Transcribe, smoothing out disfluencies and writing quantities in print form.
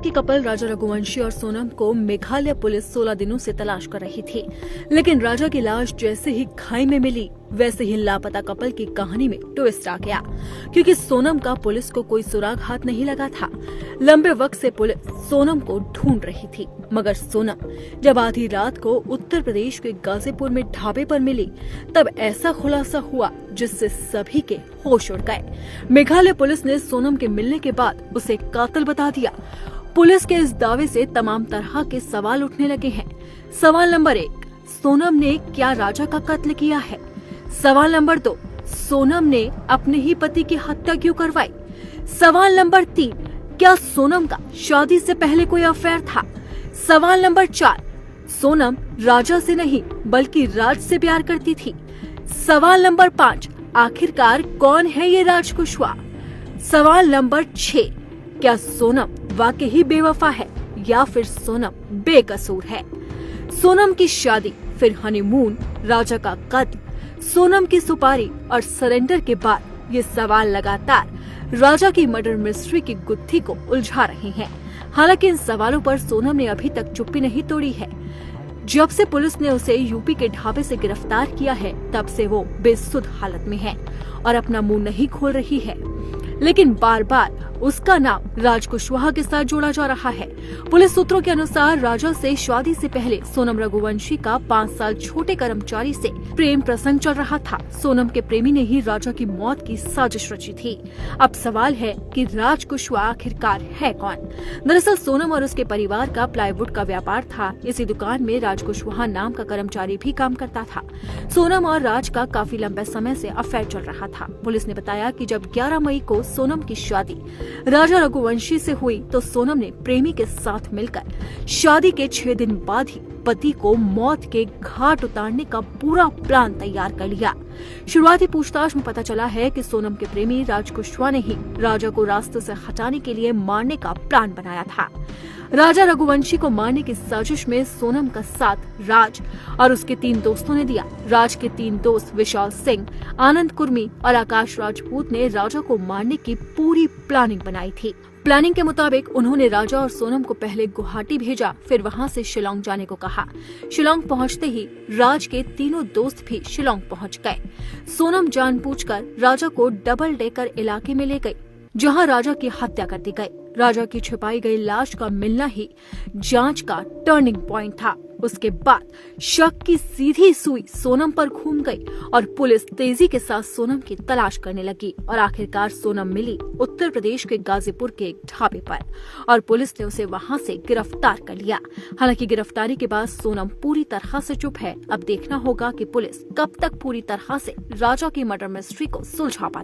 की कपल राजा रघुवंशी और सोनम को मेघालय पुलिस 16 दिनों से तलाश कर रही थी, लेकिन राजा की लाश जैसे ही खाई में मिली वैसे ही लापता कपल की कहानी में ट्विस्ट आ गया, क्योंकि सोनम का पुलिस को कोई सुराग हाथ नहीं लगा था। लंबे वक्त से पुलिस सोनम को ढूंढ रही थी, मगर सोनम जब आधी रात को उत्तर प्रदेश के गाजीपुर में ढाबे पर मिली तब ऐसा खुलासा हुआ जिससे सभी के होश उड़ गए। मेघालय पुलिस ने सोनम के मिलने के बाद उसे कातिल बता दिया। पुलिस के इस दावे से तमाम तरह के सवाल उठने लगे हैं। सवाल नंबर 1, सोनम ने क्या राजा का कत्ल किया है? सवाल नंबर 2, सोनम ने अपने ही पति की हत्या क्यों करवाई? सवाल नंबर 3, क्या सोनम का शादी से पहले कोई अफेयर था? सवाल नंबर 4, सोनम राजा से नहीं बल्कि राज से प्यार करती थी। सवाल नंबर 5, आखिरकार कौन है ये राज कुशवाहा? सवाल नंबर 6, क्या सोनम वाकई ही बेवफा है या फिर सोनम बेकसूर है? सोनम की शादी, फिर हनीमून, राजा का कत्ल, सोनम की सुपारी और सरेंडर के बाद ये सवाल लगातार राजा की मर्डर मिस्ट्री की गुत्थी को उलझा रहे हैं। हालांकि इन सवालों पर सोनम ने अभी तक चुप्पी नहीं तोड़ी है। जब से पुलिस ने उसे यूपी के ढाबे से गिरफ्तार किया है तब से वो बेसुध हालत में है और अपना मुंह नहीं खोल रही है, लेकिन बार बार उसका नाम राज कुशवाहा के साथ जोड़ा जा रहा है। पुलिस सूत्रों के अनुसार राजा से शादी से पहले सोनम रघुवंशी का 5 साल छोटे कर्मचारी से प्रेम प्रसंग चल रहा था। सोनम के प्रेमी ने ही राजा की मौत की साजिश रची थी। अब सवाल है कि राज कुशवाहा आखिरकार है कौन? दरअसल सोनम और उसके परिवार का प्लाईवुड का व्यापार था। इसी दुकान में राज कुशवाहा नाम का कर्मचारी भी काम करता था। सोनम और राज का काफी लंबे समय से अफेयर चल रहा था। पुलिस ने बताया कि जब 11 मई को सोनम की शादी राजा रघुवंशी से हुई तो सोनम ने प्रेमी के साथ मिलकर शादी के 6 दिन बाद ही पति को मौत के घाट उतारने का पूरा प्लान तैयार कर लिया। शुरुआती पूछताछ में पता चला है कि सोनम के प्रेमी राज कुशवाहा ने ही राजा को रास्ते से हटाने के लिए मारने का प्लान बनाया था। राजा रघुवंशी को मारने की साजिश में सोनम का साथ राज और उसके 3 दोस्तों ने दिया। राज के 3 दोस्त विशाल सिंह, आनंद कुर्मी और आकाश राजपूत ने राजा को मारने की पूरी प्लानिंग बनाई थी। प्लानिंग के मुताबिक उन्होंने राजा और सोनम को पहले गुवाहाटी भेजा, फिर वहां से शिलांग जाने को कहा। शिलांग पहुंचते ही राज के तीनों दोस्त भी शिलांग पहुंच गए। सोनम जानबूझकर राजा को डबल डेकर इलाके में ले गई, जहां राजा की हत्या कर दी गई। राजा की छिपाई गई लाश का मिलना ही जांच का टर्निंग पॉइंट था। उसके बाद शक की सीधी सुई सोनम पर घूम गई और पुलिस तेजी के साथ सोनम की तलाश करने लगी और आखिरकार सोनम मिली उत्तर प्रदेश के गाजीपुर के एक ढाबे पर और पुलिस ने उसे वहां से गिरफ्तार कर लिया। हालांकि गिरफ्तारी के बाद सोनम पूरी तरह से चुप है। अब देखना होगा कि पुलिस कब तक पूरी तरह से राजा की मर्डर मिस्ट्री को सुलझा पाती।